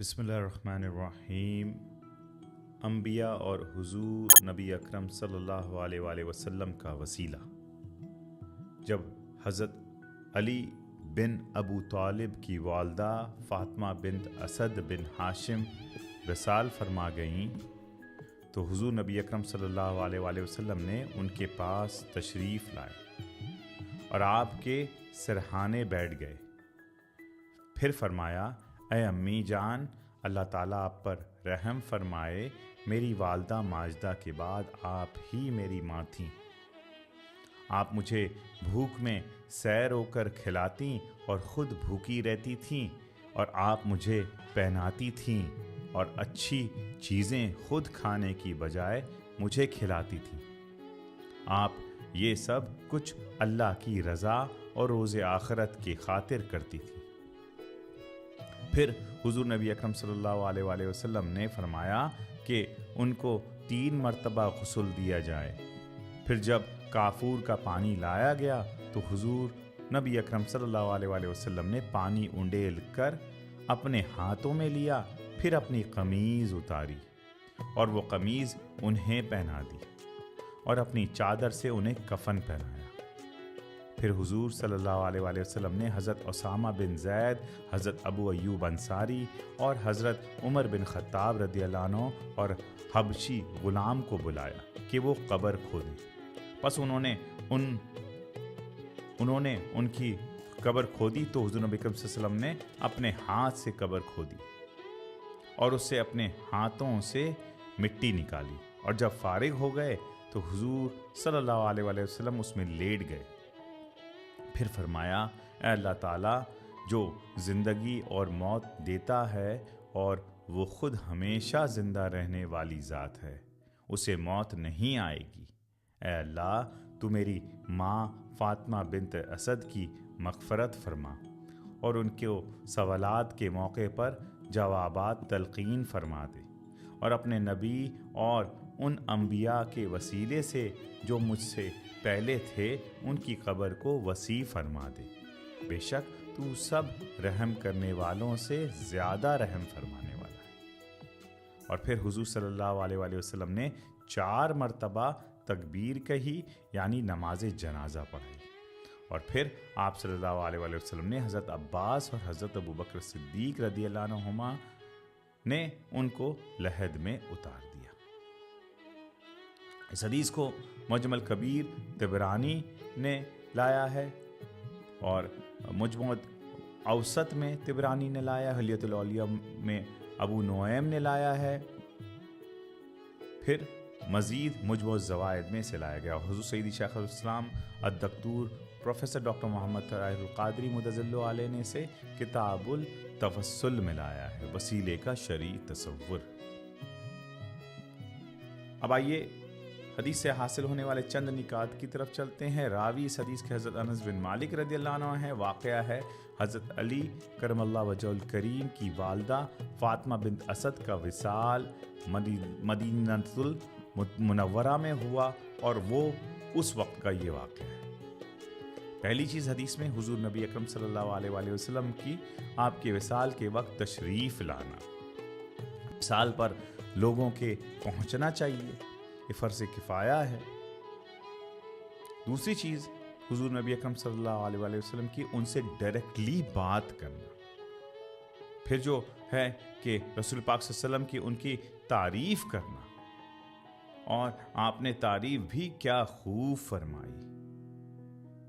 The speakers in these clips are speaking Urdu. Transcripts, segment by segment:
بسم اللہ الرحمن الرحیم۔ انبیاء اور حضور نبی اکرم صلی اللہ علیہ وآلہ وسلم کا وسیلہ۔ جب حضرت علی بن ابو طالب کی والدہ فاطمہ بنت اسد بن ہاشم وصال فرما گئیں تو حضور نبی اکرم صلی اللہ علیہ وآلہ وسلم نے ان کے پاس تشریف لائے اور آپ کے سرہانے بیٹھ گئے۔ پھر فرمایا، اے امی جان، اللہ تعالیٰ آپ پر رحم فرمائے، میری والدہ ماجدہ کے بعد آپ ہی میری ماں تھیں۔ آپ مجھے بھوک میں سیر ہو کر کھلاتی اور خود بھوکی رہتی تھیں، اور آپ مجھے پہناتی تھیں اور اچھی چیزیں خود کھانے کی بجائے مجھے کھلاتی تھیں۔ آپ یہ سب کچھ اللہ کی رضا اور روز آخرت کی خاطر کرتی تھیں۔ پھر حضور نبی اکرم صلی اللہ علیہ وآلہ وسلم نے فرمایا کہ ان کو 3 مرتبہ غسل دیا جائے۔ پھر جب کافور کا پانی لایا گیا تو حضور نبی اکرم صلی اللہ علیہ وآلہ وسلم نے پانی انڈیل کر اپنے ہاتھوں میں لیا، پھر اپنی قمیض اتاری اور وہ قمیض انہیں پہنا دی اور اپنی چادر سے انہیں کفن پہنایا۔ پھر حضور صلی اللہ علیہ وآلہ وسلم نے حضرت اسامہ بن زید، حضرت ابو ایوب انصاری اور حضرت عمر بن خطاب رضی اللہ عنہ اور حبشی غلام کو بلایا کہ وہ قبر کھودیں۔ پس انہوں نے ان کی قبر کھودی تو حضور نبی کریم صلی اللہ علیہ وسلم نے اپنے ہاتھ سے قبر کھودی اور اس سے اپنے ہاتھوں سے مٹی نکالی، اور جب فارغ ہو گئے تو حضور صلی اللہ علیہ وآلہ وسلم اس میں لیٹ گئے۔ پھر فرمایا، اے اللہ تعالیٰ جو زندگی اور موت دیتا ہے اور وہ خود ہمیشہ زندہ رہنے والی ذات ہے، اسے موت نہیں آئے گی۔ اے اللہ تو میری ماں فاطمہ بنت اسد کی مغفرت فرما اور ان کے سوالات کے موقع پر جوابات تلقین فرما دے، اور اپنے نبی اور ان انبیاء کے وسیلے سے جو مجھ سے پہلے تھے ان کی قبر کو وسیع فرما دے، بے شک تو سب رحم کرنے والوں سے زیادہ رحم فرمانے والا ہے۔ اور پھر حضور صلی اللہ علیہ وآلہ وسلم نے 4 مرتبہ تکبیر کہی، یعنی نماز جنازہ پڑھائی، اور پھر آپ صلی اللہ علیہ وآلہ وسلم نے حضرت عباس اور حضرت ابوبکر صدیق رضی اللہ عنہما نے ان کو لحد میں اتار دیا۔ اس حدیث کو معجم الکبیر طبرانی نے لایا ہے، اور مجموع اوسط میں طبرانی نے لایا، حلیۃ الاولیاء میں ابو نعیم نے لایا ہے، پھر مزید مجموع الزوائد میں سے لایا گیا۔ حضور سیدی شیخ الاسلام الدکتور پروفیسر ڈاکٹر محمد طاہر القادری مدظ اللہ علیہ نے سے کتاب التوسل میں لایا ہے، وسیلے کا شرعی تصور۔ اب آئیے حدیث سے حاصل ہونے والے چند نکات کی طرف چلتے ہیں۔ راوی اس حدیث کے حضرت انس بن مالک رضی اللہ عنہ ہیں۔ واقعہ ہے حضرت علی کرم اللہ وجہ الکریم کی والدہ فاطمہ بنت اسد کا وصال مدینہ المنورہ میں ہوا، اور وہ اس وقت کا یہ واقعہ ہے۔ پہلی چیز حدیث میں حضور نبی اکرم صلی اللہ علیہ وآلہ وسلم کی آپ کے وصال کے وقت تشریف لانا۔ وصال پر لوگوں کے پہنچنا چاہیے، یہ فرض کفایہ ہے۔ دوسری چیز حضور نبی اکرم صلی اللہ علیہ وآلہ وسلم کی ان سے ڈائریکٹلی بات کرنا۔ پھر جو ہے کہ رسول پاک صلی اللہ علیہ وسلم کی ان کی تعریف کرنا، اور آپ نے تعریف بھی کیا خوب فرمائی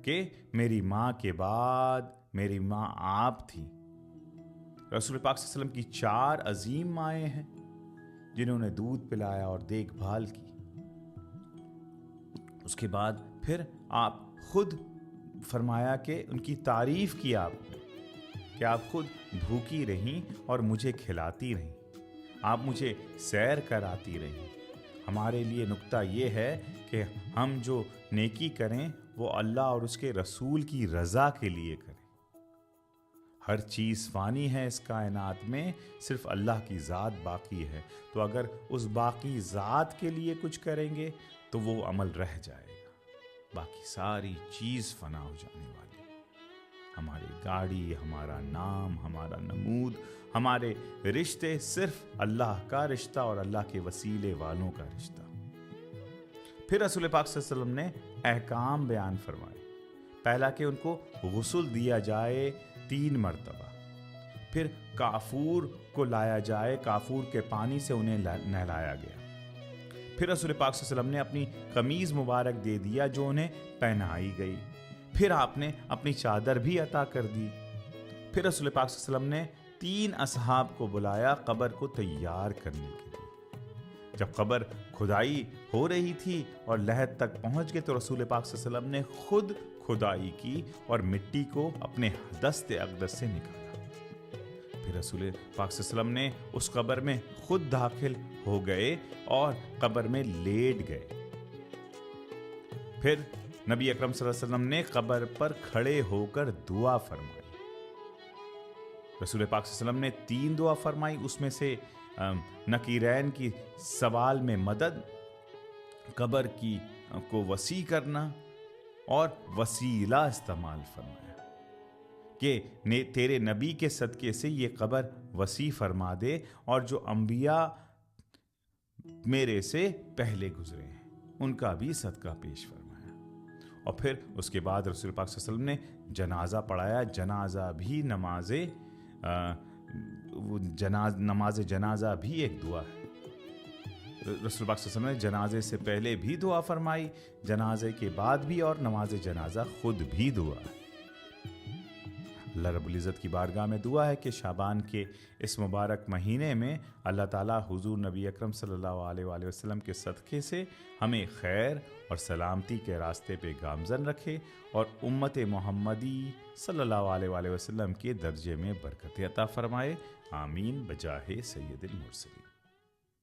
کہ میری ماں کے بعد میری ماں آپ تھی۔ رسول پاک صلی اللہ علیہ وسلم کی 4 عظیم مائیں ہیں جنہوں نے دودھ پلایا اور دیکھ بھال کی۔ اس کے بعد پھر آپ خود فرمایا کہ ان کی تعریف کی آپ نے کہ آپ خود بھوکی رہیں اور مجھے کھلاتی رہیں، آپ مجھے سیر کراتی رہیں۔ ہمارے لیے نکتہ یہ ہے کہ ہم جو نیکی کریں وہ اللہ اور اس کے رسول کی رضا کے لیے کریں۔ ہر چیز فانی ہے اس کائنات میں، صرف اللہ کی ذات باقی ہے، تو اگر اس باقی ذات کے لیے کچھ کریں گے تو وہ عمل رہ جائے گا، باقی ساری چیز فنا ہو جانے والی۔ ہماری گاڑی، ہمارا نام، ہمارا نمود، ہمارے رشتے صرف اللہ کا رشتہ اور اللہ کے وسیلے والوں کا رشتہ۔ پھر رسول پاک صلی اللہ علیہ وسلم نے احکام بیان فرمائے۔ پہلا کہ ان کو غسل دیا جائے 3 مرتبہ، پھر کافور کو لایا جائے، کافور کے پانی سے انہیں نہلایا گیا۔ پھر رسول پاک صلی اللہ علیہ وسلم نے اپنی قمیض مبارک دے دیا جو انہیں پہنائی گئی۔ پھر آپ نے اپنی چادر بھی عطا کر دی۔ پھر رسول پاک صلی اللہ علیہ وسلم نے 3 اصحاب کو بلایا قبر کو تیار کرنے کے لیے۔ جب قبر کھدائی ہو رہی تھی اور لحد تک پہنچ گئے تو رسول پاک صلی اللہ علیہ وسلم نے خود کھدائی کی اور مٹی کو اپنے دست اقدس سے نکالا۔ پھر رسول پاک صلی اللہ علیہ وسلم نے اس قبر میں خود داخل ہو گئے اور قبر میں لیٹ گئے۔ پھر نبی اکرم صلی اللہ علیہ وسلم نے قبر پر کھڑے ہو کر دعا فرمائی۔ رسول پاک صلی اللہ علیہ وسلم نے 3 دعا فرمائی، اس میں سے نکیرین کی سوال میں مدد، قبر کی کو وسیع کرنا اور وسیلہ استعمال فرمایا کہ تیرے نبی کے صدقے سے یہ قبر وسیع فرما دے اور جو انبیاء میرے سے پہلے گزرے ہیں ان کا بھی صدقہ پیش فرمایا۔ اور پھر اس کے بعد رسول پاک صلی اللہ علیہ وسلم نے جنازہ پڑھایا۔ جنازہ بھی نماز جنازہ بھی ایک دعا ہے۔ رسول پاک صلی اللہ علیہ وسلم نے جنازے سے پہلے بھی دعا فرمائی، جنازے کے بعد بھی، اور نماز جنازہ خود بھی دعا ہے۔ اللہ رب العزت کی بارگاہ میں دعا ہے کہ شعبان کے اس مبارک مہینے میں اللہ تعالیٰ حضور نبی اکرم صلی اللہ علیہ وآلہ وسلم کے صدقے سے ہمیں خیر اور سلامتی کے راستے پہ گامزن رکھے اور امت محمدی صلی اللہ علیہ وآلہ وسلم کے درجے میں برکت عطا فرمائے۔ آمین بجاہ سید المرسلین۔